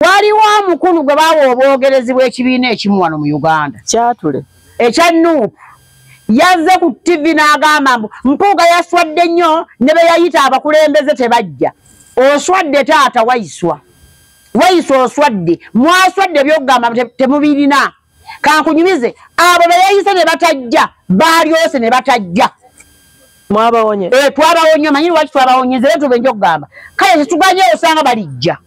Waliwo omukulu gwe bawa obwogerezi bw'ekibiina ekimu wano mu Uganda. Kyatule. Ekya Nuupu. Yazze ku TV n'agamba Mpuuga yaswadde nnyo ne be yayita abakulembeze tebajja. Oswadde taata wayiswa. Wayiswa oswadde. Mwaswadde by'okugamba temubirina. Kankunyumize abo be yayise ne batajja balyose ne batajja. Mwabawonye. Twabawonye manyi lwaki twabawonyeze leero tubenje okugamba. Kale tetuganye osanga balijja.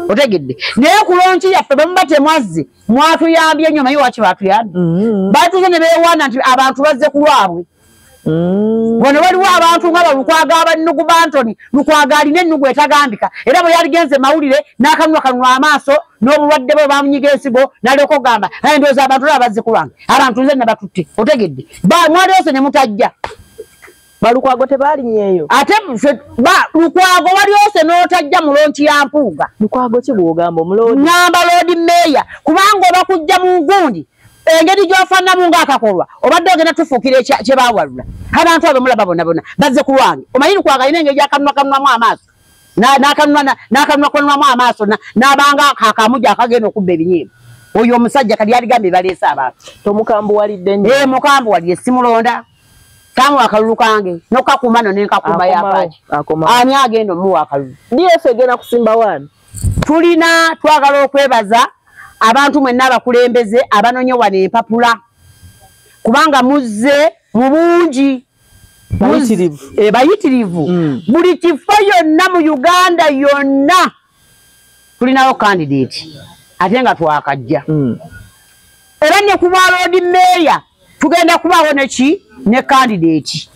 Otegedde. Naye kulonki yaffe bwe muba temwazze mwatuyambye nnyo manyi lwaki batuyambye. Batuze ne beewaana nti abantu bazze ku lwabwe. Wano waliwo abantu nga balukwaga abannugu Bantoni lukwaga alina ennugu etagambika era bwe yaligenze mawulire n'akanwa kanwa amaaso n'obulwadde bwe bamunyiga ensigo n'alyoka ogamba ndowooza abantu laba bazze ku lwange abantu nze nabatutte otegedde mwaliyose ne mutajja balukwago tebalinnyeeyo ate lukwago waliyose n'otajja mu lonki ya Mpuuga. Lukwago ki bw'ogamba omuloodi? Ngamba loodi meeya kubanga oba kujja mu gundi engeri gy'ofaananamu ng'akakolwa obadde ogenda tufuukira kye baawalula abantu abo mulaba bonna bazze ku lwange omanyi lukwago alina engeri gy'akanwakanwamu amaaso n'akanwakanwamu amaaso n'abanga akamuja akagenda okubba ebinyeebwa oyo omusajja kali yaligambye baleese abantu. Tomukambuwalidde nnyo? Mukambuwalidde simulonda kamu akalulu kange n'okakuuma no n'enkakuuma yapaaki ani agenda omuwa akalulu. DF egenda kusimba wano. Tulina twagala okwebaza abantu mwenna abakulembeze abanonye wano empapula kubanga muzze mu bungi bayitirivu buli kifo yonna mu Uganda yonna tulinawo candidate ate nga twakajja era ne ku bwa road meeya tugenda kubawo ne candidate.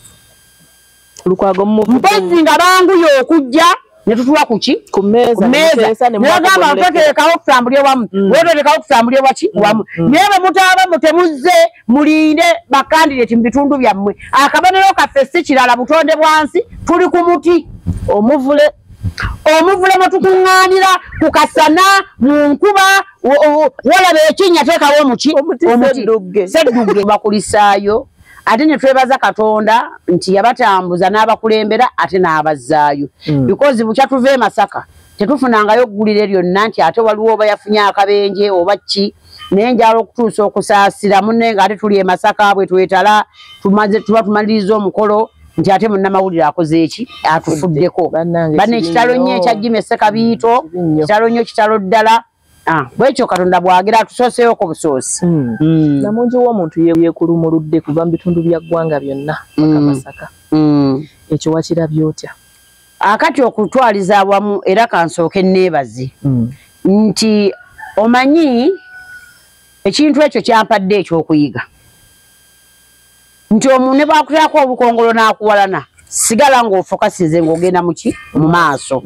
Lukwago mpozi nga banguye okujja ne tutula kuki ku mmeeza negamba tuteekawo okusambulya wamu weeteekawo okusambulya waki wamu naye bwe mutaaba mutemuzze mulinde bakandidate mu bitundu byammwe. Akabonero kaffe si kirala butonde bwansi tuli ku muti omuvule mwe tukuŋŋaanira ku kasana mu nkuba walaba ekinnya teekawo omuki seddugge bakulisaayo ate ne twebaza Katonda nti yabatambuza n'abakulembera ate n'abazzaayo because bukya tuva e Masaka tetufunangayo ggulire lyonna nti ate waliwo oba yafunye akabenje oba ki naye njala okutuusa okusaasira munne nga ate tuli e Masaka bwe twetala tuba tumaliriza omukolo nti ate munnamawulire akoze eki atufuddeko banne ekitalo nnyo ekyajjima Essekabiito kitalo nnyo kitalo ddala bwekyo Katonda bwagera tusooseyo ku busoosi. Namungi w'omuntu yeekulumuludde kuva mu bitundu bya ggwanga byonna paka Masaka. Ekyo wakirabye otya? Akati okutwaliza awamu era kansooke neebaze nti omanyi ekintu ekyo kyampadde ekyokuyiga nti omuntu ne bwakutako obukongolo n'akuwalana sigala ng'ofokasize ng'ogenda muki mu maaso.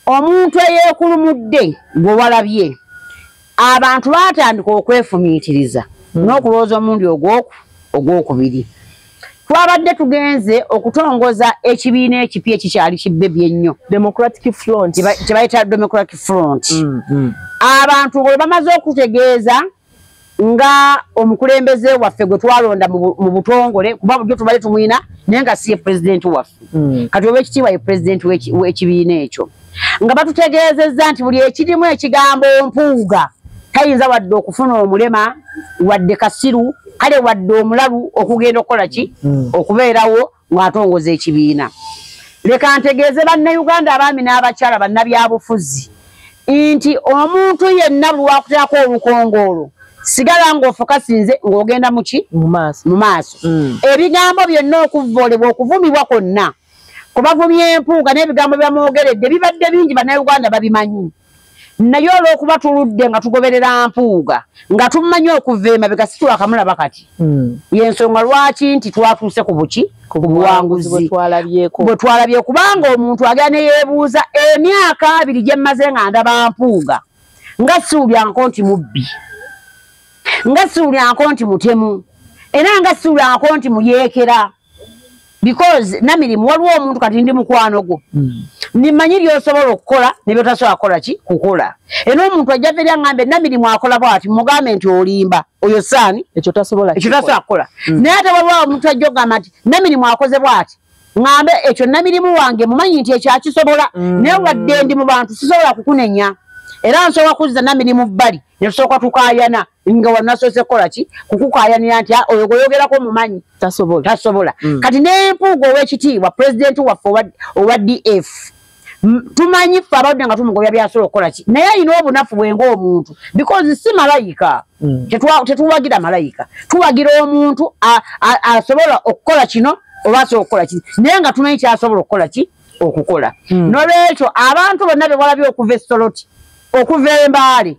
Omuntu eyeekulumudde gwe walabye abantu baatandika okwefumiitiriza n'okulowooza omundi ogwokubiri. Twabadde tugenze okutongoza ekibiina ekipya ekikyali kibbebye ennyo Democratic Front kye bayita Democratic Front. Abantu bwe bamaze okutegeeza nga omukulembeze waffe gwe twalonda mu butongole kuba bujjo tubale tumwina naye nga si ye pulezidenti waffe kati oba ekitiibwa ye pulezidenti w'ekibiina ekyo nga batutegeezezza nti buli ekirimu ekigambo Mpuuga tayinza wadde okufuna omulema wadde kasiru kale wadde omulalu okugenda okukola ki okubeerawo ng'atongoza ekibiina. Leka ntegeeze bannayuganda abaami n'abakyala bannabyabufuzi nti omuntu yenna lwakuteako olukongolo sigala ng'ofokasinze ng'ogenda muki mu maaso. Ebigambo byonna okuvvoolebwa okuvumibwa kwonna kubavumye Mpuuga n'ebigambo byamwogeredde bibadde bingi bannayuganda babimanyi naye olw'okuba tuludde nga tugoberera Mpuuga nga tumanyi okuva emabega si twakamulaba kati yensonga lwaki nti twatuuse ku buki ku buwanguzi bwe twalabye kubanga omuntu agenda ne yeebuuza emyaka 2 gye mmaze nga ndaba Mpuuga nga siwulyanko nti mubbi nga siwulyanko nti mutemu era nga siwulyanko nti muyeekera because namirimu waliwo omuntu kati ndi mukwano gwo nimanyi by'osobola okukola ne by'otasobola kukola ki kukola era omuntu ajja veri aŋŋambe namirimu akola bw'ati mugambe nti olimba oyo saani ekyo tasobola kukola naye ate waliwo omuntu ajja ogamba nti namirimu akoze bw'ati ŋŋambe ekyo namirimu wange mumanyi nti ekyo akisobola naye wadde ndi mu bantu sisobola kukunenya era nsobola kuzza namirimu bbali ne tusooka tukaayana nga wanasoose kukola ki kukukayanira nti oyo goyogerako mumanyi tasobola kati n'empuuga ow'ekitiibwa pulezidenti waffe owa DF tumanyi ffe abadde nga tumugobya byasobola okukola ki naye alina obunafu bwe ng'omuntu because si malayika tetuwagira malayika tuwagira omuntu asobola okukola kino oba asobola okukola ki naye nga tumanyi kyasobola okukola ki okukola n'olwekyo abantu bonna be balabye okuva e Soroti okuva e Mbaale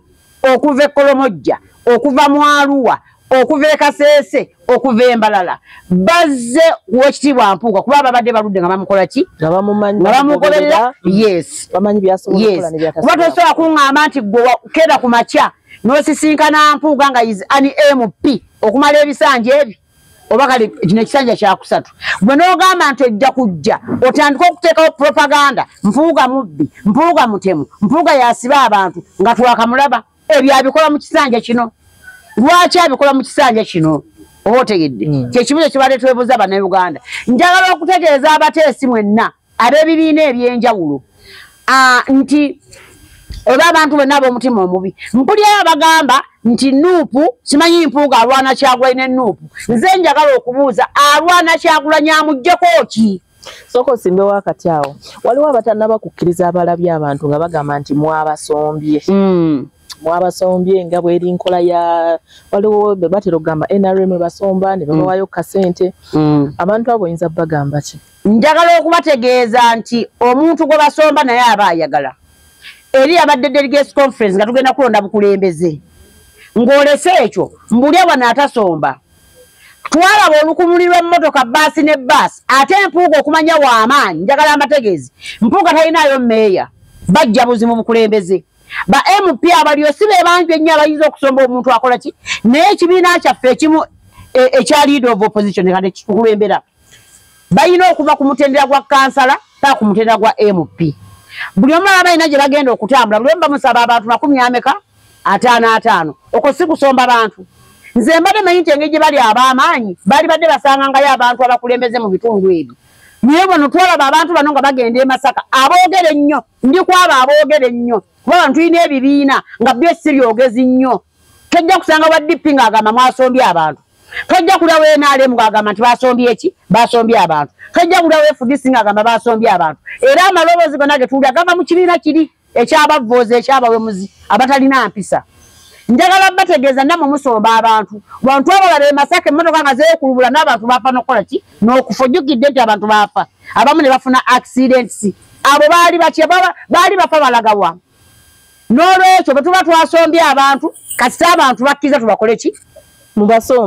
okuva e Kolomojja okuva mu Arua okuva e Kasese okuva e Mbalala bazze w'ekitiibwa Mpuuga kuba babadde baludde nga bamukola ki nga bamugoberera yes kuba tosobola kuŋŋamba nti gwe kera ku makya n'osisinkana Mpuuga nga is an MP okumala ebisanja ebyo oba kale kino ekisanja kyakusatu gwe n'ogamba nti ojja kujja otandika okuteekawo propaganda Mpuuga mubbi Mpuuga mutemu Mpuuga yasiba abantu nga twakamulaba ebyo abikola mu kisanja kino lwaki abikola mu kisanja kino oba otegedde kyekibuzo kibadde twebuuza bannayuganda njagala okutegeeza abateesi mwenna ab'ebibiina ebyenjawulo nti oba abantu bonna ab'omutima omubi mpulirayo bagamba nti Nuupu simanyi Mpuuga alwana Kyagulanyi ne Nuupu nze njagala okubuuza alwana Kyagulanyi amuggyeko ki soko simbe wakati awo waliwo abatannaba kukkiriza abalabye abantu nga bagamba nti mwabasombye nga bweri nkola ya waliwo batera okugamba NRM basomba ne babawayo kasente abantu abo oyinza bagamba ki njagala okubategeeza nti omuntu gwe basomba naye aba ayagala eri abadde delegates conference nga tugenda kulonda bukulembeze ng'olese ekyo mbulya wano atasomba twalaba olukumuli lw'emmotoka baasi ne baasi ate Mpuuga okumanya w'amaanyi njagala amategeezi Mpuuga talinayo mmeeya bajja buzimu bukulembeze ba MP abaliyo si be bantu ennyo abayinza okusomba omuntu akola ki naye ekibiina kyaffe ekimu ekya leader of opposition kati kikukulembera balina okuva ku mutendera gwa kansala paka ku mutendera gwa MP buli omu abalina gye bagenda okutambula buli omu bamusaba abantu 50 okwo si kusomba bantu nze mbadde manyi nti engeri gye bali ab'amaanyi bali badde basangangayo abantu abakulembeze mu bitundu ebyo naye bano twalaba abantu bano nga bagenda e Masaka aboogere nnyo ndi kwabo aboogere ennyo kuba abantu tulina ebibiina nga byo si byogezi nnyo tojja kusanga wa DP ng'agamba mwasombye abantu tojja kulya NRM ng'agamba nti basombye eki basombye abantu tojja kulya FDC ng'agamba basombye abantu era amaloboozi gonna ge tuwulira gava mu kibiina kiri ekyabavvoozi ekyabawemuzi abatalina mpisa njagala bategeeza namwe musomba abantu bantu abalala e Masaka emmotoka nga zeekulubula n'abantu bafa n'okukola ki n'okufa ojjukidde nti abantu bafa abamu ne bafuna accidents abo baali batya baali bafa balagawa n'olwekyo bwe tuba twasombye abantu kasita abantu bakkiriza tubakole ki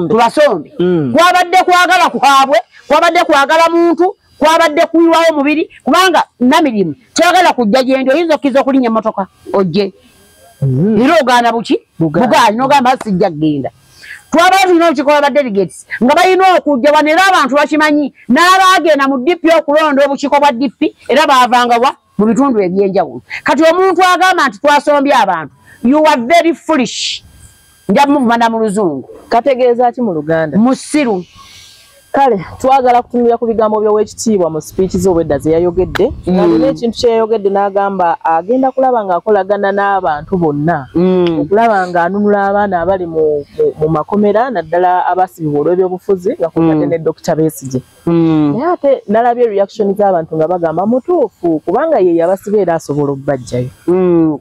tubasombe kwabadde kwagala kwabwe kwabadde kwagala muntu kwabadde kuyiwawo mubiri kubanga namirimu kyagala kujja gyendi oyinza okkiza okulinnya emmotoka ojje era ogaana buki bugaanyi n'ogamba sijja kgenda twabala tulina olukiko lwa delegates nga balina okujja wano era abantu bakimanyi n'abaagenda mu DP okulonda obukiiko bwa DP era baavangawa mu bitundu ebyenjawulo kati omuntu agamba nti twasombye abantu you are very foolish nja muvumana mu luzungu kategeeza ki mu Luganda musiru kale twagala kutunulira ku bigambo by'owekitiibwa mu speech z'obwedda ze yayogedde nga nina ekintu kye yayogedde n'agamba agenda kulaba ng'akolagana n'abantu bonna okulaba ng'anunula abaana abali mu makomera naddala abasibibwa olw'ebyobufuzi nga kwatadde ne Dr. Besigye naye ate nalabye reaction z'abantu nga bagamba mutuufu kubanga ye yabasiba era asobola okubaggyayo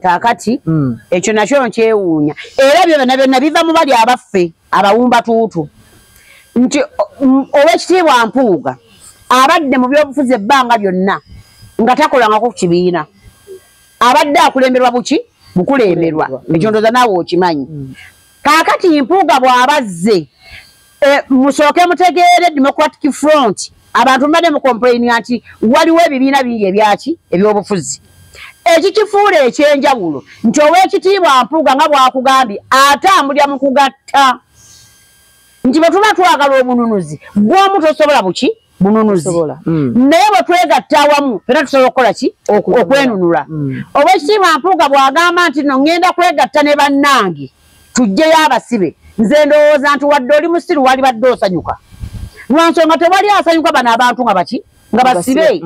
kaakati ekyo nakyo nkyewuunya era byonna biva mu bali abaffe abawumba tuutu nti owekitiibwa Mpuuga abadde mu byobufuzi ebbanga lyonna nga takolangako ku kibiina abadde akulemberwa buki bukulemberwa ekyo ndooza naawe okimanyi kaakati Mpuuga bw'abazze musooke mutegeere Democratic Front abantu mbadde mukomplaininga nti waliwo ebibiina bingi ebyaki ebyobufuzi ekikifuula ekyenjawulo nti owekitiibwa Mpuuga nga bw'akugambye atambulira mu kugatta nti bwe tuba twagala obununuzi gw'omu tosobola buki bununuzi naye bwe twegatta awamu era tusobola okukola ki okwenunula owekitiibwa Mpuuga bw'agamba nti no ŋŋenda kwegatta ne bannange tujjeyo abasibe nze ndowooza nti wadde oli musiru wali badde osanyuka lwansonga tewali asanyuka bano abantu nga baki nga basibe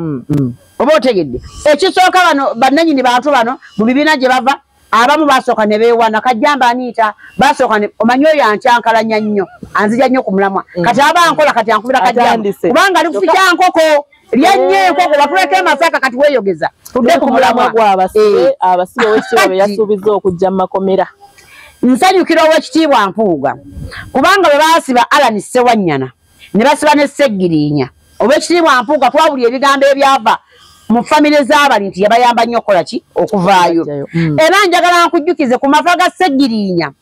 oba otegedde ekisooka bano bannannyini bantu bano mu bibiina gye bava abamu basooka ne beewana Kajjamba Anita basooka ne omanyo yankyankalanya nnyo anzija nnyo ku mulamwa kati abankola kati ankubira Kajjamba kubanga ali kufikya nkoko lyenye enkoko batuleke Masaka kati weeyogeza tudde ku mulamwa gw'abasibe abasibe w'ekitiibwa be yasuubiza okujja mu makomera. Nsanyukira Oweekitiibwa Mpuuga kubanga bwe baasiba Alan Ssewanyana ne basiba ne Sseggirinya. Oweekitiibwa Mpuuga twawulira ebigambo ebyava mu famire z'abali nti yabayamba nnyo okukola ki okuvaayo. Era njagala nkujjukize ku mafa ga Sseggirinya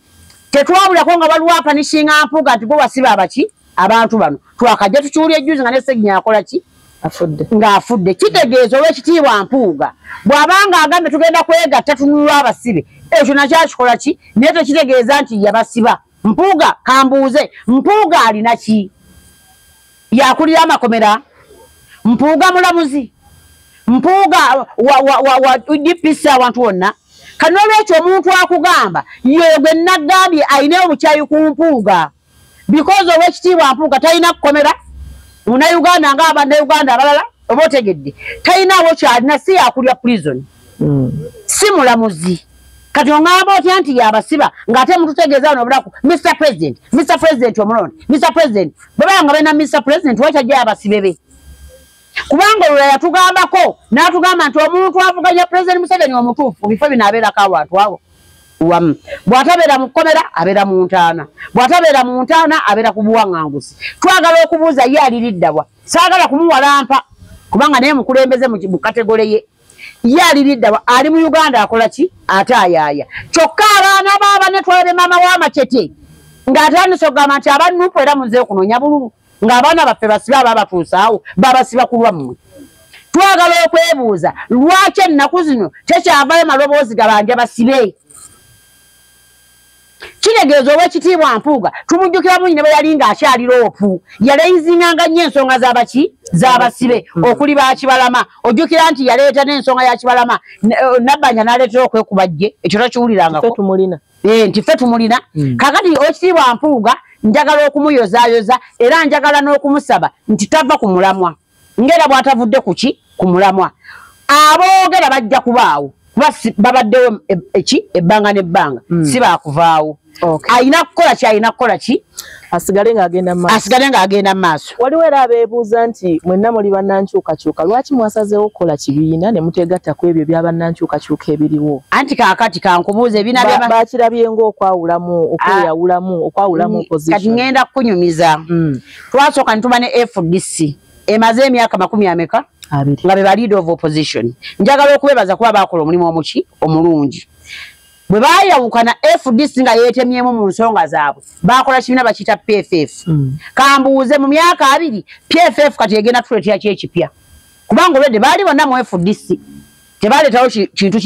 tetwawulirako nga waliwo apanishinga Mpuuga nti gwe wasiba abaki abantu bano twakajja tukiwulya ejjuzi nga ne Sseggirinya akola ki ng'afudde. Kitegeeza Oweekitiibwa Mpuuga bw'abanga agambe tugenda kwegatta tunulwa abasibe ekyo nakyo akikola ki naye tekitegeeza nti yabasiba. Mpuuga kambuuze Mpuuga alina ki? Yakulira amakomera? Mpuuga mulamuzi? Mpuuga wa DPC awantu wonna? Kano olwekyo omuntu akugamba yegwe nagambye ayina obukyayi ku Mpuuga because Oweekitiibwa Mpuuga talina kukomera Munnayuganda ng'Abannayuganda abalala oba otegedde talinawo kyalina si yakulya prison si mulamuzi. Kati ongamba otya nti yabasiba ng'ate mututegeeza wano obulaku Mr. President omulonde Mr. President bwe nga balina Mr. President wakyajja yabasibe be kubanga olula yatugambako n'atugamba nti omuntu avuganya President Museveni omutuufu bifo bino abeerako awantu abo wamu bw'atabeera mu kkomera abeera mu ntaana bw'atabeera mu ntaana abeera ku buwaŋŋanguzi. Twagala okubuuza ye aliriddabwa saagala kumuwalampa kubanga naye mukulembeze mu kategole ye aliriddabwa ali mu Uganda akola ki ate ayaaya kyokka abaana baaba ne twalabe maama w'Amacete ng'atandise okugamba nti abannupu era muze okunoonya bululu ng'abaana baffe basibe aba batuusaawo babasiba ku lwammwe. Twagala okwebuuza lwaki ennaku zino tekyavayo maloboozi gabanja basibe. Kitegeeza Oweekitiibwa Mpuuga tumujjukira bungi ne bwe yali ng'akyali loopu yaleyizinganga nnyo ensonga z'abaki z'abasibe okuli ba Kibalama ojjukira nti yaleeta n'ensonga ya Kibalama Nabbanja n'aleetera okwekubajje ekyo tokiwulirangako nti ffe tumulina. Kakati Oweekitiibwa Mpuuga njagala okumuyozaayoza era njagala n'okumusaba nti tava ku mulamwa ng'era bw'atavudde ku ki ku mulamwa aboogera bajja kubaawo babaddewo ebbanga n'ebbanga si baakuvaawo. Ayina kukola ki asigale ng'agenda mu maaso. Waliwo era abeebuuza nti mwenna muli bannankyukakyuka lwaki mwasazeewo okukola kibiina ne muteegatta ku ebyo by'abannankyukakyuka ebiriwo? Anti kaakati kankubuuza ebiina baakirabye ng'okwawulamu okwawulamu opposition. Kati ngenda kukunyumiza twasooka ne tuba ne FDC emaze emyaka 20 nga be ba leader of opposition. Njagala okubebaza kuba baakola omulimu omulungi. Bwe baayawukana FDC nga yeetemyemu mu nsonga zaabwe baakola kibiina bakiyita PFF. Kambuuze mu myaka 2 PFF kati egenda tuleetera ki ekipya kubanga olwedde baali bonna mu FDC tebaaleetawo kintu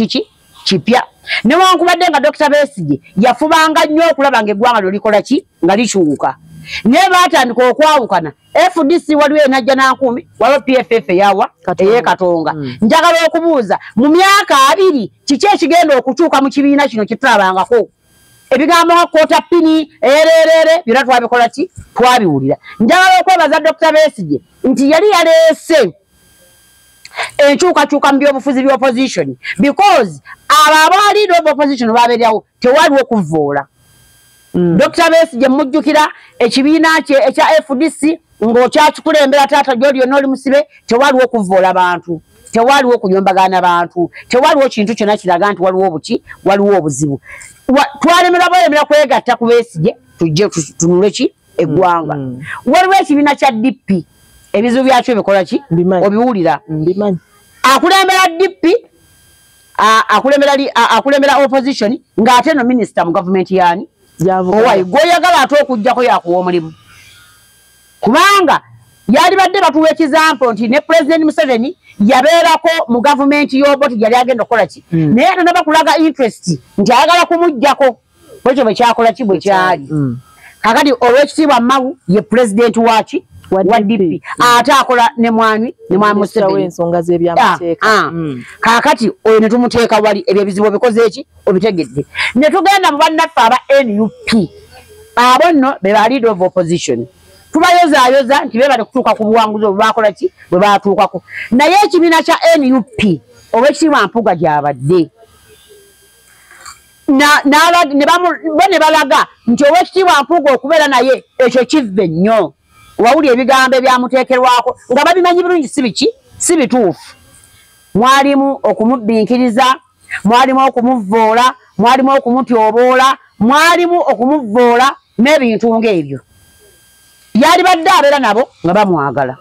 kipya newankubadde nga Dr. Besigye yafubanga nnyo okulaba ng'eggwanga lyo likola ki nga likyuka naye baatandika okwawukana FDC waliwo enajja n'ankumi waliwo PFF eyawa ey'Ekatonga. Njagala okubuuza mu myaka 2 kiki ekigenda okukyuka mu kibiina kino kitulabangako ebigambo nga kkoota pini ererere byonna twabikola ki twabiwulira. Njagala okwebaza Dr. Besigye nti yali yaleese enkyukakyuka mu byobufuzi by'opposition because abo abaali opposition babeerawo tewaliwo kuvvoola. Dr. Besigye mujjukira ekibiina kye ekya FDC ng'okyakikulembera taata gy'oli yonna oli musibe tewaliwo kuvvoola bantu tewaliwo kunyombagana bantu tewaliwo kintu kyonna kiraga nti waliwo obuzibu. Twalemerwa kwegatta ku Besigye tujje tunule ki eggwanga. Waliwo ekibiina kya DP ebizibu byakyo bikola ki obiwulira akulembera DP akulembera opposition ng'ate no minister mu government yani owayi gw'oyagala ate okugjako yakuwa omulimu kubanga yali badde batuwa ekizampo nti ne President Museveni yabeerako mu gavumenti y'Obote yali agenda okukola ki naye ate nabakulaga interest nti ayagala kumuggyako bwekyo bwe kyakola ki bwe kyali. Kakati Oweekitiibwa Mawu ye president waki wa DP ate akola ne mwami Museveni ensonga z'ebyamateeka. Kakati oyo ne tumuteeka wali ebyo ebizibu obikoze eki obitegedde ne tugenda mu bannaffe aba NUP abo nno be ba leader of opposition tubayozaayoza nti bebale kutuuka ku buwanguzi obwe bakola ki bwe baatuukako naye ekibiina kya NUP Oweekitiibwa Mpuuga gy'abadde ne balaga nti Oweekitiibwa Mpuuga okubeera naye ekyo kive nnyo. Wawuli ebigambo ebyamuteekerwako nga babimanyi bulungi si bituufu. Mwalimu okumubbinkiriza, mwalimu okumuvvoola, mwalimu okumutyoboola, mwalimu okumuvvoola n'ebintu ng'ebyo. Yali badde abeera nabo nga bamwagala.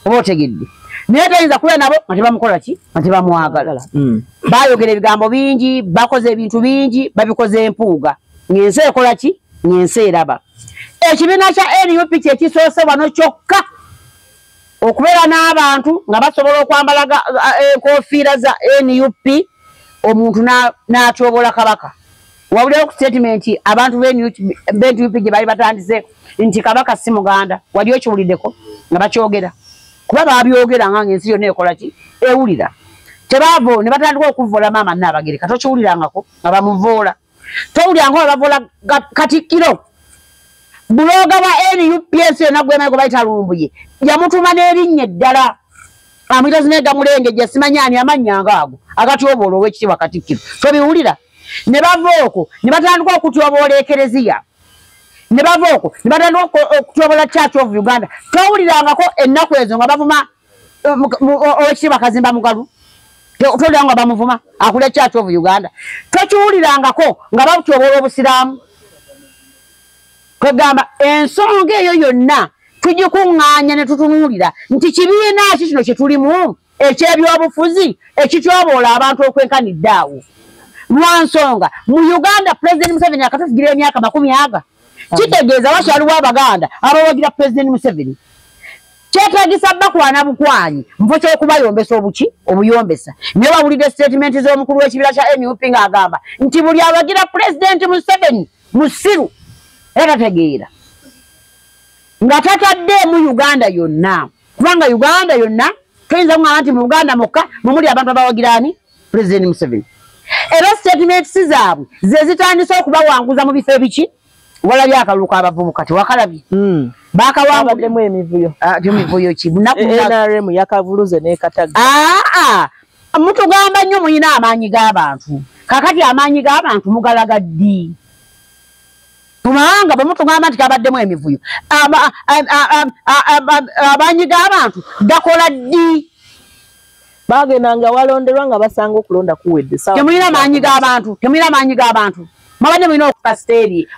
Oba otegedde. Naye tayinza kubeera nabo nga tebamukola ki? Nga tebamwagala. Baayogera ebigambo bingi, bakoze ebintu bingi, babikoze Mpuuga. Ng'ensi ekola ki? Ng'ensi eraba. Ekibiina kya NUP kye kisoose wano kyokka okubeera n'abantu nga basobola okwambala enkofiira za NUP, omuntu n'atyobola Kabaka. Wawulira ku statement abantu b'NUP gye bali batandise nti Kabaka si muganda. Wali okiwuliddeko nga bakyogera? Kuba baabyogera nga ng'ensi yonna ekola ki? Ewulira. Tebaavo ne batandika okuvvoola maama Nnaabagereka. Tokiwulirangako nga bamuvvoola. Towuliranga nga bavvoola Katikkiro. Buloga wa NUP ensi yonna gw'emanyi gwe bayita Lumbuye yamutuma n'erinnya eddala. Amuyita Zinega Mulengejja simanyi ani amannya agaago agatyoboola Oweekitiibwa Katikkiro. Tobiwulira? Ne bava okwo ne batandika okutyoboola Ekereziya. Ne bava okwo ne batandika okutyoboola Church of Uganda. Towulirangako ennaku ezo nga bavuma Oweekitiibwa Kazimba Mugalu. Towulira nga bamuvuma akule Church of Uganda. Tokiwulirangako nga batyoboola Obusiraamu. Kwegamba ensonga eyo yonna tugikuŋŋaanya ne tutunuulira nti kibiina ki kino kye tulimu eky'ebyobufuzi ekityoboola abantu okwenkanidde awo. Lwa nsonga mu Uganda President Museveni akatufugira emyaka 40. Kitegeeza wakyaliwo Abaganda abawagira President Museveni. Kyetaagisa bakwana bukwanyi mufo ky'okubayombesa obuyombesa. Naye wawulidde statement z'omukulu w'ekibiina kya NUP ng'agamba nti buli awagira President Museveni musiru. Era tegeera nga tataddeemu Uganda yonna, kubanga Uganda yonna tuyinza kugamba nti mu Uganda mukka mumuli abantu abawagirani President Museveni. Era statements zaabwe ze zitandise okubawanguza mu bifo ebiki? Walabye akalulu k'abavubuka tewakalabye? Bakawanguddemu emivuyo. Emivuyo ki? NRM yakavuluze n'ekataga. Mutugamba nnyo muyina amaanyi g'abantu. Kakati amaanyi g'abantu mugalaga ddi? Tumanga bamutugamba nti kabaddemu emivuyo. Abanyi g'abantu gakola ddi? Bagendanga walonderwa nga basanga okulonda kuwedde. Temulina maanyi g'abantu. Temulina maanyi g'abantu. Mabadde mulina okukasiteeri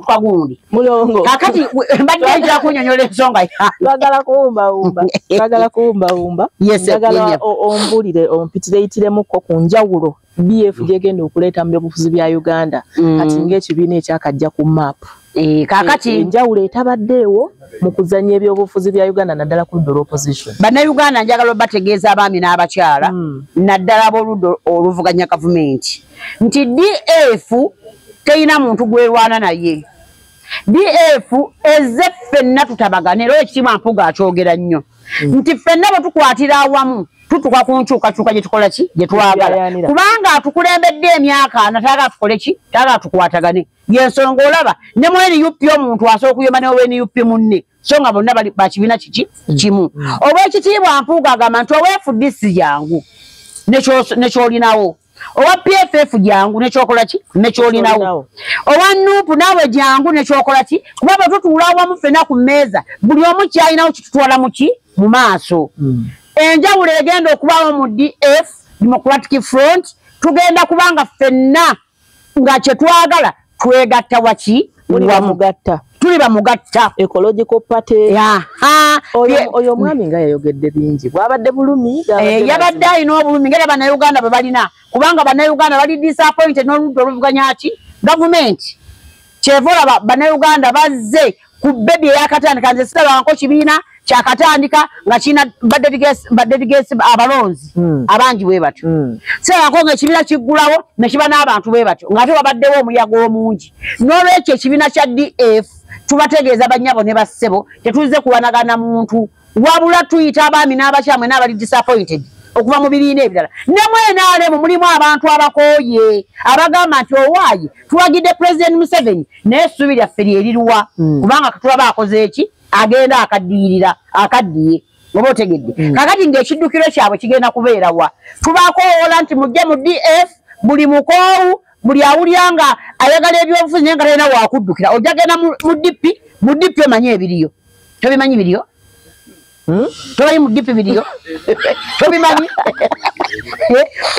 kwa gundi. Mulongo. Kakati mbadde njira kunnyonnyola ensonga. Twagala kuwumba. Twagala kuwumba. Njagala ombulire ompitireyitiremukko ku njawulo BF gyegenda okuleeta mu byobufuzi bya Uganda. Kati ng'ekibiina ekyakajja ku map. Kakati enjawulo etabaddeewo mu kuzannya ebyobufuzi bya Uganda naddala ku ludda olw'opposition. Bannayuganda njagala obategeeza abaami n'abakyala naddala ab'oludda oluvuganya gavumenti nti DF teyina muntu gwerwana naye. DF ezze ffenna tutabagane. Era Oweekitiibwa Mpuuga akyogera nnyo nti ffenna bwe tukwatira awamu tutuka ku nkyukakyuka gye tukola ki? Gye twagala. Kubanga atukulembedde emyaka nataaga tukole ki? Taaga tukwatagane. Yensonga olaba ne mu NUP omuntu asobola okuyomba ne NUP munne so nga bonna ba kibiina kiki kimu. Oweekitiibwa Mpuuga agamba nti oweefudisi jangu nekyolinawo. Owa PFF jangu nekyokola ki? Nekyolinawo. Owa NUP naawe jangu nekyokola ki? Kuba bwe tutuula awamu ffenna ku mmeeza buli omu kyalinawo kitutwala mu ki? Mu maaso. Enjawulo egenda okubaawo mu DF Democratic Front tugenda kubanga ffenna nga kye twagala twegatta waki? Mugatta. Tuli bamugatta. Ecological Party. Oyo mwami nga yayogedde bingi. Bwabadde bulumi. Yabadde alina obulumi ngera bannayuganda bwe balina. Kubanga bannayuganda bali disappointed n'oludda oluvuganya ki? Gavumenti. Kyevola bannayuganda bazze ku bebi eyakatandika nze sirabangako kibiina kyakatandika nga kina baddedigesi abalonzi abangi bwe batyo. Sirabangako ng'ekibiina kiggulawo ne kiba n'abantu bwe batyo ng'ate wabaddewo omuyaga omungi. N'olwekyo ekibiina kya DF tubategeeza bannyabo ne bassebo tetuzze kuwanagana muntu wabula tuyita abaami n'abakyamwe n'abali disappointed okuva mu bibiina ebirala. Ne mwenaalemu mulimu abantu abakooye abagamba nti owaaye tuwagidde President Museveni naye essuubi lyaffe lyeriruwa kubanga katulaba akoze eki? Agenda akaddiirira akaddiye oba otegedde. Kakati ng'ekiddukiro kyabwe kigenda kubeera wa? Tubaakoola nti mujje mu DF buli mukoowu buli awulyanga ayagala ebyobufuzi naye nga talina wakuddukira ojja genda mu dipi omanye ebiriyo tobimanyi biriyo tobayi mu dipi biriyo tobimanyi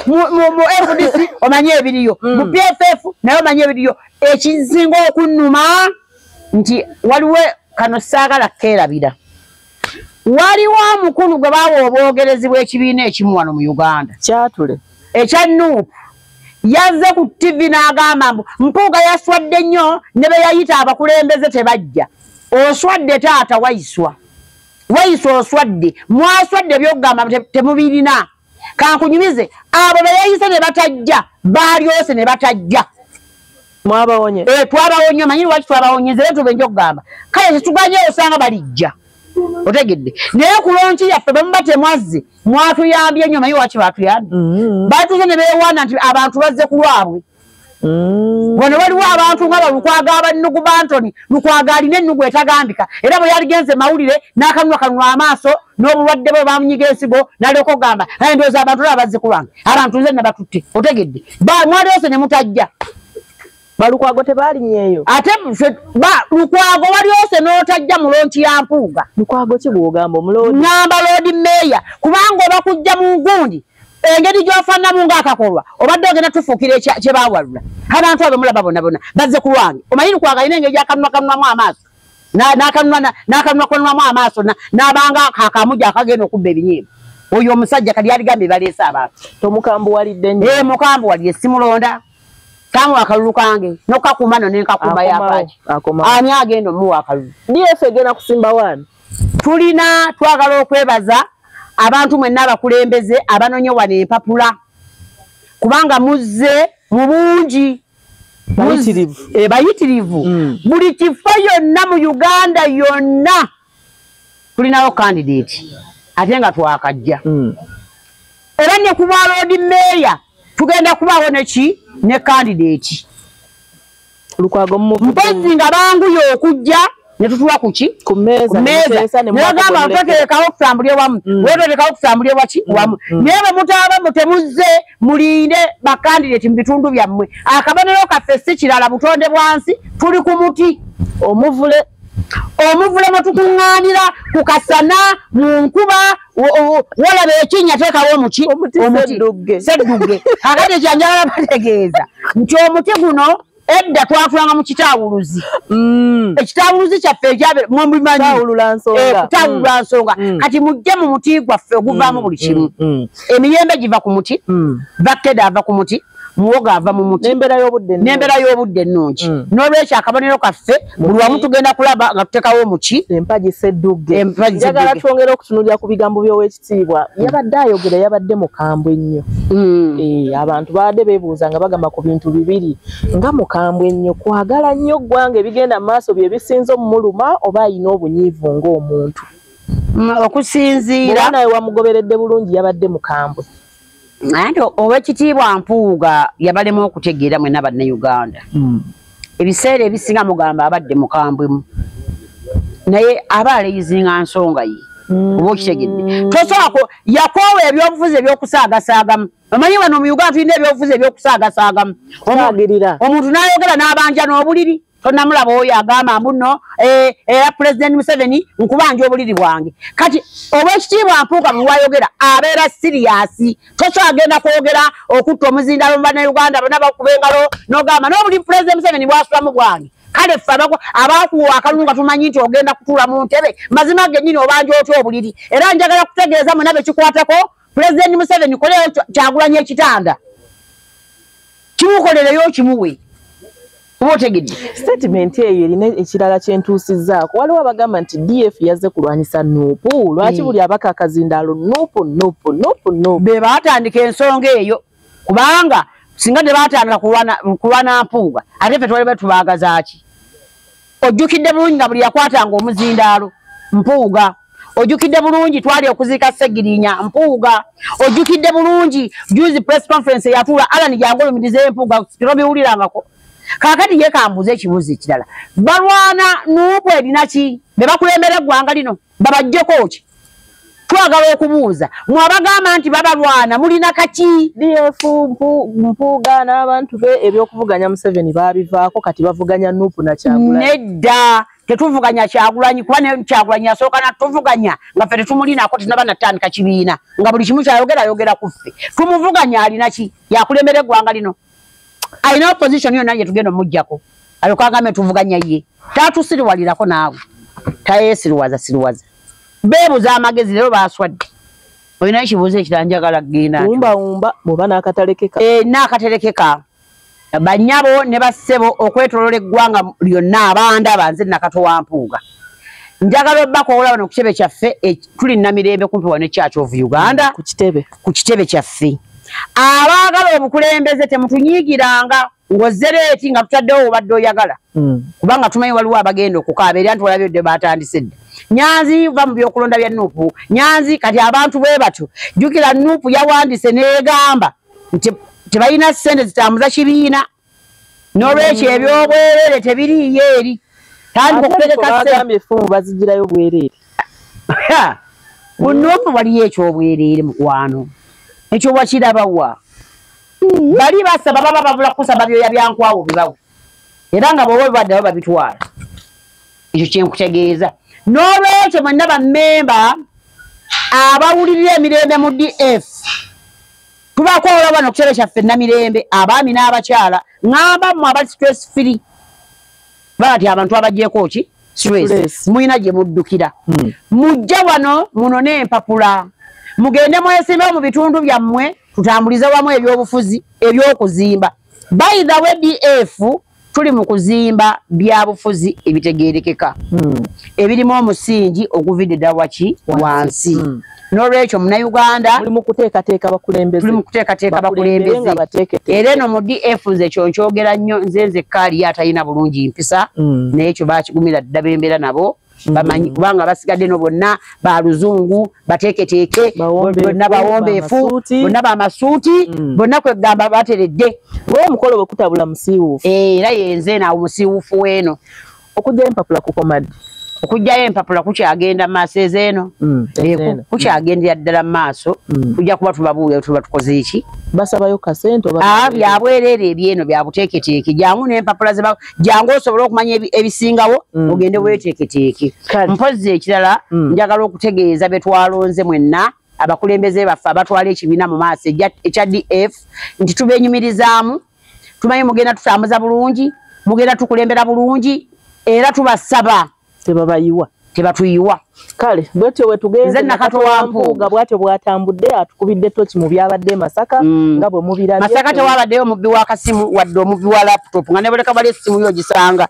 mu FDC omanye ebiriyo mu PFF naye omanye ebiriyo ekizinga okunnuma nti waliwo kano saagala keerabira waliwo omukulu gwe baawa obwogerezi bw'ekibiina ekimu wano mu Uganda kyatule ekya Nuupu yazze ku TV n'agamba mbu Mpuuga yaswadde nnyo ne be yayita abakulembeze tebajja oswadde taata wayiswa oswadde mwaswadde by'okugamba temubirina kankunyumize abo be yayise ne batajja baalyose ne batajja mwabawonye twabawonye manyi lwaki twabawonyeze leero tubenja okugamba kale tetuganye osanga balijja otegedde naye ku lonki yaffe bwe muba temwazze mwatuyambye nnyo manyi lwaki baatuyambye baatuze ne beewaana nti abantu bazze ku lwabwe wano waliwo abantu nga balukwaga abannugu bantoni lukwaga alina ennugu etagambika era bwe yaligenze mawulire n'akanwa kanula amaaso n'obulwadde bwe bamunyiga ensigo n'alyoka okugamba ndowooza abantu laba bazze ku lwange abantu nze nabatutte otegedde mwali yose ne mutajja balukwago tebalinnyeeyo ate lukwago wali ose n'otajja mu lonki ya Mpuuga lukwago ki bw'ogamba omuloodi ngamba loodi meeya kubanga oba kujja mu ngundi engeri gy'ofaanamu ng'akakolwa obadde ogenda tufuukira kye baawalula abantu abo mulaba bonna bazze ku lwange omanyi lukwago alina engeri gy'akanunwakanunwamu amaaso n'akanunwakanunwamu amaaso n'abanga akamuja akagenda okubba ebinyeebwa oyo omusajja kali yaligambye baleese abantu tomukambuwalidde nnyo mukambuwalire simulonda tamu akalulu kange nokakuma no nenkakuma yapaki ani agenda omuwa akalulu DF egenda kusimba wani tulina twagala okwebaza abantu mwenna abakulembeze abanonye wano empapula kubanga muzze mu bungi bayitirivu buli kifo yonna mu Uganda yonna tulinayo candidate ate nga twakajja era ne kuba loodi meeya tugenda kubaawo neki ne candidate lukwago mpozzi nga banguye okujja ne tutula kuki ku mmeeza negamba toteekawo kusambulye wamu wetoteekawo kusambulye waki wamu naye bwe mutaaba temuzze mulinde bakandidate mu bitundu byammwe akabonero kaffe si kirala butonde bwansi tuli ku muti omuvule mwe tukuŋŋaanira ku kasana mu nkuba walaba ekinnya teekawo omuti seddugge akati ekyanjagala bategeeza nti omuti guno edda twatulanga mu kitaawuluzi ekitaawuluzi kyaffe kutawulula nsonga kati mujje mu muti gwaffe oguvaamu buli kimu emiyembe giva ku muti bakkede ava ku muti muwoga ava mu muti n'embeera y'obudde ennungi n'olwekyo akabonero kaffe buli wamu tugenda kulaba nga tuteekawo omuki empagi seddugge njagala twongera okutunuulira ku bigambo by'oweekitiibwa yabadde ayogera yabadde mukambwe ennyo abantu baadde beebuuza nga bagamba ku bintu bibiri nga mukambwe ennyo kwagala nnyo ggwanga ebigenda mu maaso bye bisinze omumuluma oba ayina obunyiivu ng'omuntu okusinziira nawe wamugoberedde bulungi yabadde mukambwe anti Oweekitiibwa Mpuuga yabalema okutegeera mwenna bannayuganda ebiseera ebisinga mugamba abadde mukambwemu naye aba aleyizinga nsonga ye oba okitegedde tosobola yakoowa ebyobufuzi ebyokusaagasaagamu omanyi wano mu Uganda tulina ebyobufuzi ebyokusaagasaagamu omuntu n'ayogera n'abanja n'obuliri tonamulaba oyo agamba mbuno era President Museveni nkubanja obuliri bwange kati Oweekitiibwa Mpuuga bwayogera abeera siriyasi tosobola agenda kwogera okutta omuzindaalo mu bannayuganda bonna bakuba engalo n'ogamba n'obuliri President Museveni bwasulamu bwange kale ffe abaakuwa akalulu nga tumanyi nti ogenda kutuula mu ntebe mazima gennyini obanja otya obuliri era njagala kutegeeza mwena bekikwatako President Museveni koleyo Kyagulanyi ekitanda kimukolereyo kimuwe statement eyo erina ekirala kyentuusizzaako waliwo abagamba nti DF yazze kulwanyisa Nuupu lwaki buli abaka akazindaalo Nuupu be baatandika ensonga eyo kubanga singa tebaatandika kulwana Mpuuga ate ffe twali betubaagazaaki ojjukidde bulungi nga buli yakwatanga omuzindaalo Mpuuga ojjukidde bulungi twali okuziika Ssegirinya Mpuuga ojjukidde bulungi juzi press conference yatuula Alan gyangolumiriza Mpuuga tobiwulirangako kakati ye kambuza ekibuuzo ekirala balwana Nuupu erina ki be bakulembera eggwanga lino babajjeko ki twagala okubuuza mwabagamba nti babalwana mulina kaki DF Mpuuga n'abantu be ebyokuvuganya Museveni baabivaako kati bavuganya Nuupu na Kyagulanyi nedda tetuvuganya Kyagulanyi kuba ne Kyagulanyi asooka natuvuganya nga ffe tetumulinako tinaba natandika kibiina nga buli kimu kyayogera ku ffe tumuvuganya alina ki yakulembera eggwanga lino alina opposition yonna gye tugenda omuggyako alyoka agambe tuvuganya ye tatusiriwalirako naawe tayesiriwaza beebuza amagezi leero baaswadde olina ekibuuzo ekirala njagala kgenda wumba muba n'akatalekeka n'akaterekeka bannyabo ne bassebo okwetolola eggwanga lyonna abandaba nze Nakato wa Mpuuga njagala obbakoola wano ku kitebe kyaffe tuli Namirembe kumpi wano Church of Uganda ku kitebe kyaffe abaagala obukulembeze temutunyiigiranga ng'ozzereeti nga tutaddewo obadde oyagala kubanga tumanyi waliwo abagenda okukaaba era nti walabye dde baatandise dde Nyanzi va mu byokulonda bya Nuupu Nyanzi kati abantu bwe batyo jjukira Nuupu yawandise n'egamba nti tebalina ssente zitambuza kibiina n'olwekyo ebyobwereere tebiriiyo eri tandika okutereka ssente effumu bazigirayo bwereere ku Nuupu waliyo ekyobwereere mukwano ekyo wakirabawa bali basaba baba babula kusaba byoya byankwawo bibawo era nga bwoba bibaddewo babitwala ekyo kyenkutegeeza n'olwekyo mwenna bammemba abawulirira emirembe mu DF tubakoola wano ku kitebe kyaffe Namirembe abaami n'abakyala ngamba mmwe abali stress free bati abantu abagyeko ki stress muyina gye muddukira mujja wano munone empapula mugende mwesimbewo mu bitundu byammwe tutambulize wamu ebyobufuzi ebyokuzimba by the way DF tuli mu kuzimba byabufuzi ebitegeerekeka ebirimu omusingi oguvidde ddala waki wansi n'olwekyo Munnayuganda tuli mu kuteekateeka bakulembeze era eno mu DF nze ekyo nkyogera nnyo nze nzekka aliyo atalina bulungi mpisa naye ekyo baakigumira dda bembeera nabo bamanyi kubanga basigadde no bonna baluzungu bateeketeeke bonna bawombeefu bonna bamasuuti bonna kwegamba bateredde ng'omukolo bwe kutabula musiiwuufu era yenze naawe musiiwuufu weeno okujjayo empapula kukomadde okujjayo empapula kukyagenda mu maaso ezeeno kukyagendera ddala mu maaso tujja kuba tubabuulira tuba tukoze eki basabayo kasente byabwereere ebyeno byabuteeketeeke jangu n'empapula jangu osobole okumanya ebisingawo ogende weeteeketeeke mpozi ekirala njagala okutegeeza be twalonze mwenna abakulembeze baffe abatwala ekibiina mu maaso ekya DF nti tubenyumirizaamu tumanyi mugenda tutambuza bulungi mugenda tukulembera bulungi era tubasaba tebatuyiwa kale bwetyo we tugenze Nakato wa Mpuuga bwatyo bwatambudde atukubidde toki mu byabadde Masaka nga bwe mubirabye Masaka tewabaddeyo omubbi wa kasimu wadde omubbi wa laptop nga ne boleka bali essimu yo gisanga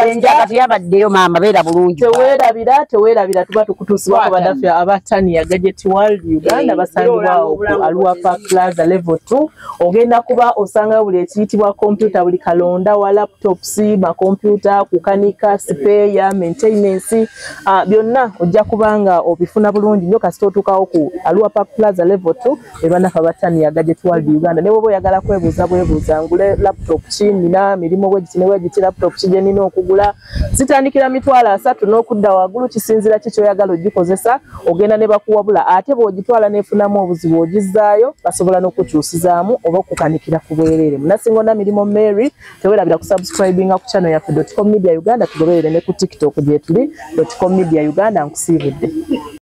enjaga teyabaddeyo maama beera bulungi teweerabira tuba tukutuusibwako badaffe abatani ya Gadget World Uganda basangibwawo ku Arua Park Plaza level 2 ogenda kuba osangayo buli ekiyitibwa computer buli kalonda wa laptops makompyuta kukanika spare maintenance byonna ojja kubanga obifuna bulungi nnyo kasita otuukawo ku Arua Park Plaza level 2 ebanafa batani ya Gadget World Uganda ne bwoba oyagala kwebuuza ngule laptop ki nina mirimu bwegiti ne bwegiti laptop ki gye nina okugula zitandikira $30 n'okudda waggulu kisinzira ki kyoyagala ogikozesa ogenda ne bakuwabula ate bw'ogitwala neefunamu obuzibu ogizzaayo basobola n'okukyusizaamu oba okukanikira ku bwereere Munasingo Namirimo Mary teweerabira kusubscribinga ku channel yaffe .com Media Uganda tugoberere ne ku TikTok gye tuli .com Media Uganda nkusiibudde.